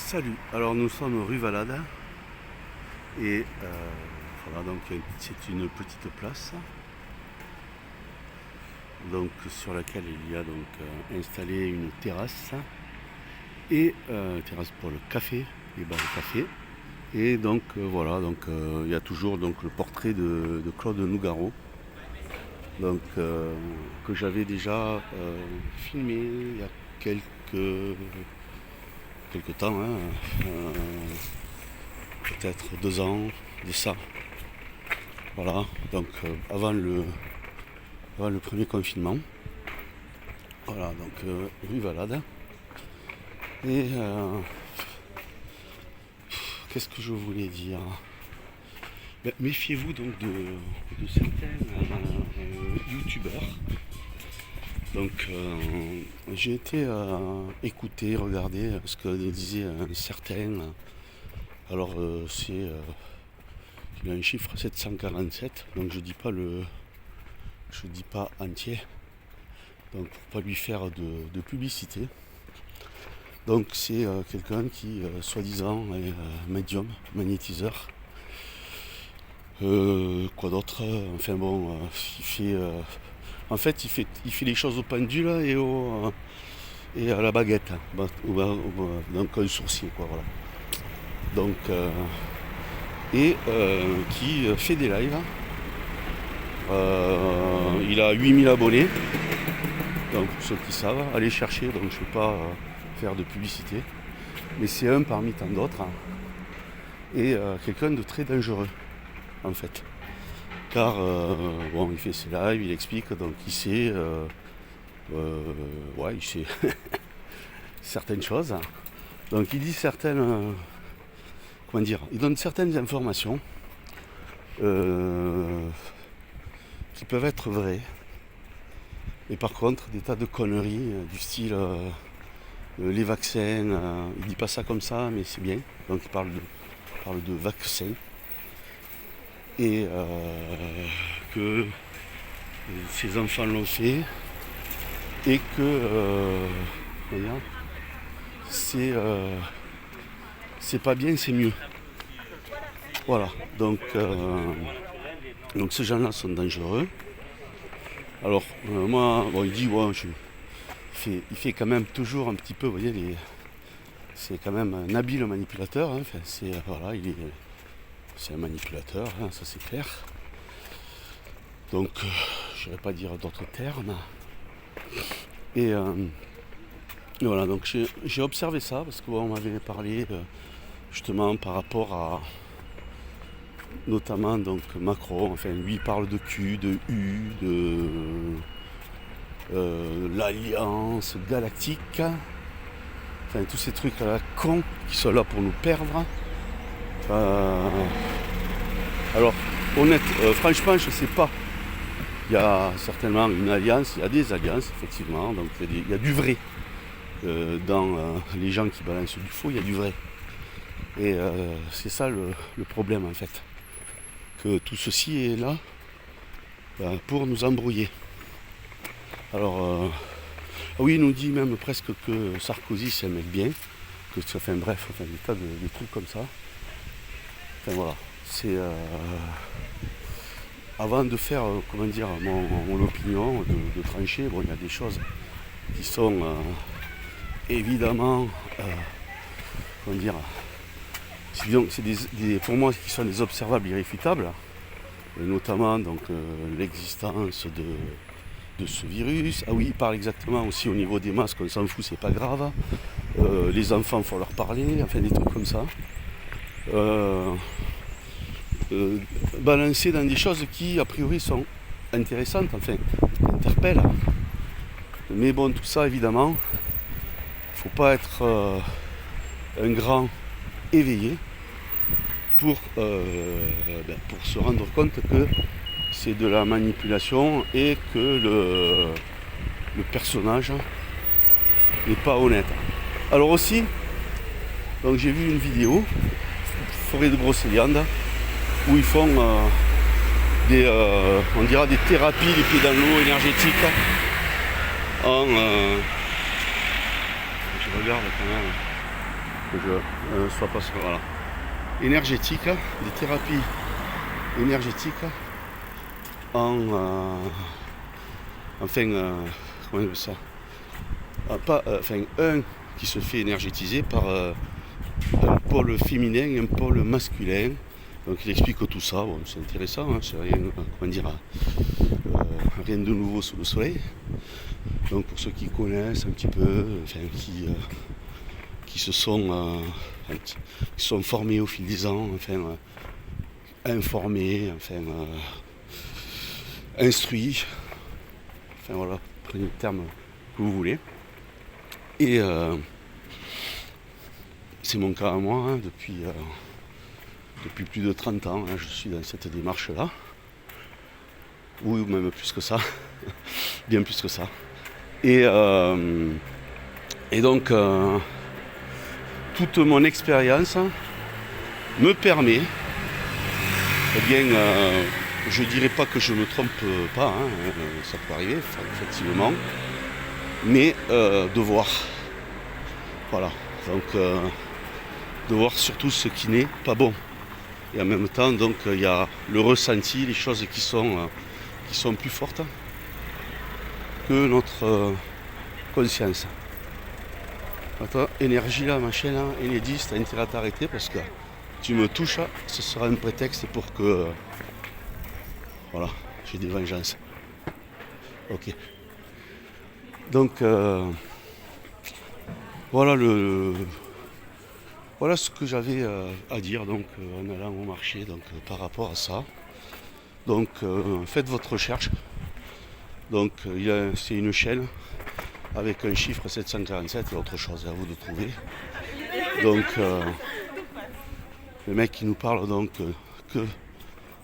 Salut, alors nous sommes rue Valade et voilà, donc c'est une petite place donc, sur laquelle il y a donc installé une terrasse et terrasse pour le café, les bars de café. Et donc voilà, donc il y a toujours donc le portrait de Claude Nougaro, donc que j'avais déjà filmé il y a quelques temps, hein, peut-être 2 ans de ça. Voilà, donc avant le premier confinement. Voilà, donc rue Valade. Et qu'est-ce que je voulais dire? Méfiez-vous donc de certains youtubeurs. Donc j'ai été écouter, regarder ce que disait un certain. Alors il a un chiffre 747, donc je dis pas entier, donc pour pas lui faire de publicité. Donc c'est quelqu'un qui soi-disant est médium, magnétiseur. Quoi d'autre? Enfin bon, il fait les choses au pendule et à la baguette, donc un sourcier, quoi, voilà. Donc qui fait des lives. Il a 8000 abonnés. Donc pour ceux qui savent, allez chercher, donc je ne vais pas faire de publicité. Mais c'est un parmi tant d'autres. Et quelqu'un de très dangereux, en fait. Car bon, il fait ses lives, il explique, donc il sait certaines choses. Donc il dit il donne certaines informations qui peuvent être vraies. Et par contre, des tas de conneries du style les vaccins, il dit pas ça comme ça, mais c'est bien. Donc il parle de vaccins. Et que ses enfants l'ont fait. Et que c'est pas bien, c'est mieux. Voilà, donc ces gens-là sont dangereux. Alors moi, bon, il dit il fait quand même toujours un petit peu, vous voyez, c'est quand même un habile manipulateur. Hein. Enfin, c'est un manipulateur, hein, ça c'est clair. Donc je ne vais pas dire d'autres termes. Et voilà, donc j'ai observé ça parce qu'on m'avait parlé justement par rapport à notamment donc Macron. Enfin, lui il parle de Q, de U, de l'Alliance Galactique. Enfin, tous ces trucs à la con qui sont là pour nous perdre. Alors, franchement, je ne sais pas. Il y a certainement une alliance, il y a des alliances, effectivement. Donc, il y a du vrai. Dans les gens qui balancent du faux, il y a du vrai. Et c'est ça le problème, en fait. Que tout ceci est là pour nous embrouiller. Alors, oui, il nous dit même presque que Sarkozy c'est un mec bien, que ça fait des tas de trucs comme ça. Enfin voilà, c'est avant de faire mon opinion, de trancher. Bon, il y a des choses qui sont évidemment c'est pour moi qui sont des observables irréfutables, et notamment donc l'existence de ce virus. Ah oui, il parle exactement aussi au niveau des masques, on s'en fout, c'est pas grave. Les enfants, faut leur parler, enfin des trucs comme ça. Balancer dans des choses qui a priori sont intéressantes, enfin interpellent. Mais bon, tout ça évidemment, faut pas être un grand éveillé pour se rendre compte que c'est de la manipulation et que le personnage n'est pas honnête. Alors aussi, donc j'ai vu une vidéo, forêt de Brocéliande, où ils font on dira des thérapies, les pieds dans l'eau énergétiques. Je regarde quand même. que je ne sois pas sur. Voilà. Énergétique, des thérapies énergétiques comment on appelle ça, un qui se fait énergétiser par un pôle féminin et un pôle masculin. Donc il explique tout ça, bon, c'est intéressant, hein, c'est rien, rien de nouveau sous le soleil. Donc pour ceux qui connaissent un petit peu, qui se sont formés au fil des ans, informés, instruits, voilà, prenez le terme que vous voulez. Et c'est mon cas à moi, hein, depuis plus de 30 ans, hein, je suis dans cette démarche-là. Oui, même plus que ça, bien plus que ça. Et donc, toute mon expérience me permet, je ne dirais pas que je ne me trompe pas, hein, ça peut arriver, effectivement, mais de voir. Voilà, donc de voir surtout ce qui n'est pas bon. Et en même temps, donc, il y a le ressenti, les choses qui sont plus fortes que notre conscience. Attends, énergie là, machin là, Enedis, t'as intérêt à t'arrêter parce que tu me touches, ce sera un prétexte pour que voilà, j'ai des vengeances. Ok. Donc voilà voilà ce que j'avais à dire donc en allant au marché donc par rapport à ça. Donc faites votre recherche. Donc c'est une chaîne avec un chiffre 747 et autre chose à vous de trouver. Donc le mec qui nous parle donc que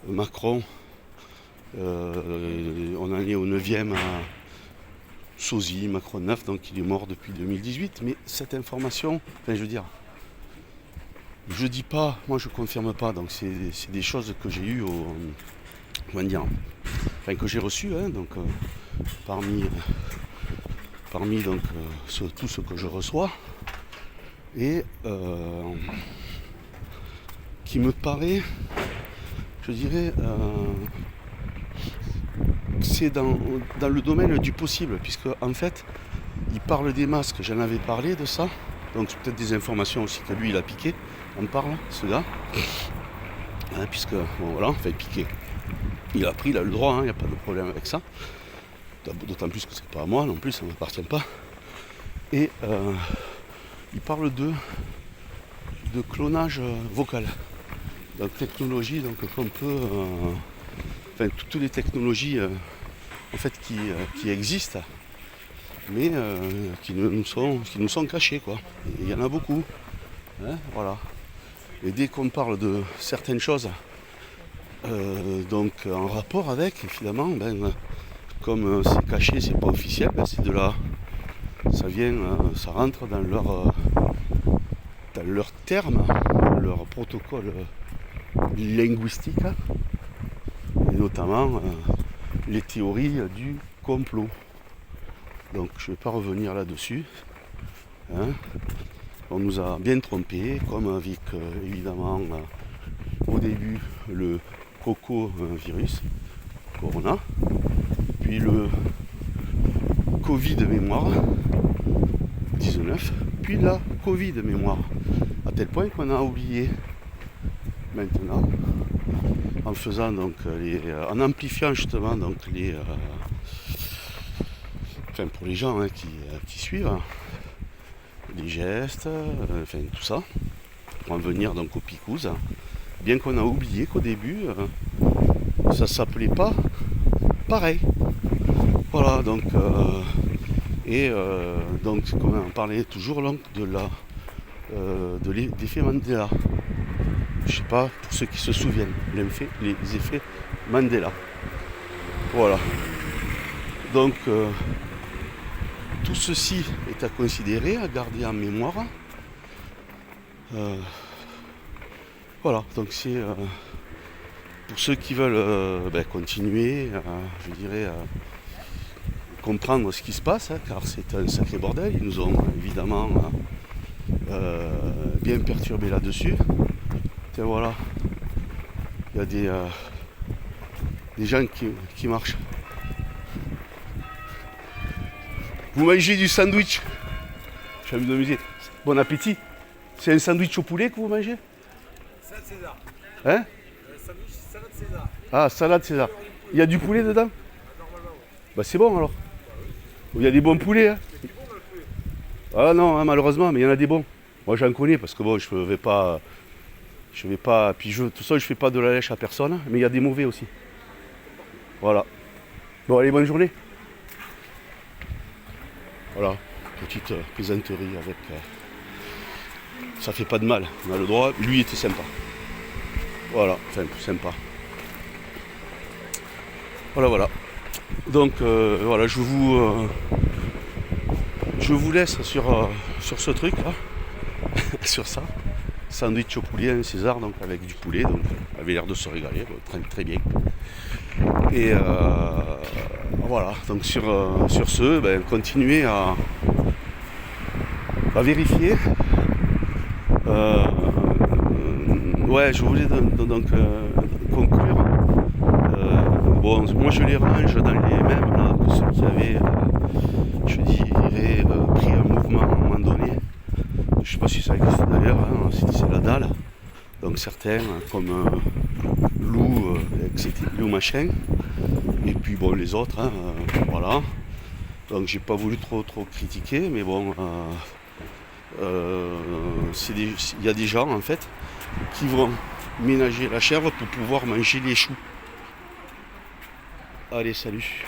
Macron, on en est au 9e à Sosie, Macron 9, donc il est mort depuis 2018. Mais cette information, je dis pas, moi je confirme pas, donc c'est des choses que j'ai eues que j'ai reçues, hein, donc parmi donc tout ce que je reçois, et qui me paraît, je dirais, c'est dans le domaine du possible, puisque en fait, il parle des masques, j'en avais parlé de ça, donc c'est peut-être des informations aussi que lui il a piqué, on parle, ce gars, hein, puisque, bon voilà, piqué, il a pris, il a le droit, il n'y a pas de problème avec ça, d'autant plus que c'est pas à moi non plus, ça ne m'appartient pas, et il parle de clonage vocal, donc technologie, donc qu'on peut, toutes les technologies qui existent, mais qui nous sont cachées, quoi. Il y en a beaucoup, hein, voilà. Et dès qu'on parle de certaines choses, donc en rapport avec, évidemment, comme c'est caché, c'est pas officiel, c'est de là, ça rentre dans leurs termes, leur protocole linguistique, et notamment les théories du complot. Donc je ne vais pas revenir là-dessus, hein. On nous a bien trompés, comme avec évidemment au début le virus, Corona, puis le Covid mémoire 19, puis la Covid mémoire, à tel point qu'on a oublié maintenant, en faisant donc en amplifiant justement donc pour les gens, hein, qui suivent les gestes, tout ça, pour en venir donc aux picouses, bien qu'on a oublié qu'au début ça s'appelait pas pareil. Voilà, donc donc comme on parlait toujours donc de l'effet Mandela. Je sais pas, pour ceux qui se souviennent, les effets Mandela. Voilà. Donc tout ceci est à considérer, à garder en mémoire. Voilà, donc c'est pour ceux qui veulent continuer, je dirais, comprendre ce qui se passe, hein, car c'est un sacré bordel. Ils nous ont évidemment bien perturbé là-dessus. Tiens, voilà. Il y a des gens qui marchent. Vous mangez du sandwich. J'ai envie de me dire, bon appétit. C'est un sandwich au poulet que vous mangez? Salade César. Hein? Sandwich salade César. Ah, salade César. Il y a du poulet dedans? Normalement, oui. Bah c'est bon alors. Il y a des bons poulets. Hein? C'est bon dans le poulet. Ah non, hein, malheureusement, mais il y en a des bons. Moi j'en connais parce que bon, je vais pas. Puis tout ça, je fais pas de la lèche à personne, mais il y a des mauvais aussi. Voilà. Bon, allez, bonne journée. Voilà, petite plaisanterie avec. Ça fait pas de mal, on a le droit. Lui était sympa. Voilà, enfin sympa. Voilà. Donc voilà, je vous laisse sur ce truc là, sur ça. Sandwich au poulet, un César, donc avec du poulet, donc avait l'air de se régaler, très, très bien. Et voilà, donc sur ce, continuez à vérifier. Ouais, je voulais donc conclure. Bon, moi je les range dans les mêmes là, que ceux qui avaient, je dirais, pris un mouvement à un moment donné. Je sais pas si ça existe d'ailleurs, hein, c'est la dalle. Donc certains, comme Lou, etc., Lou machin. Et puis bon, les autres, hein, voilà. Donc j'ai pas voulu trop critiquer, mais bon, il y a des gens en fait qui vont ménager la chèvre pour pouvoir manger les choux. Allez, salut.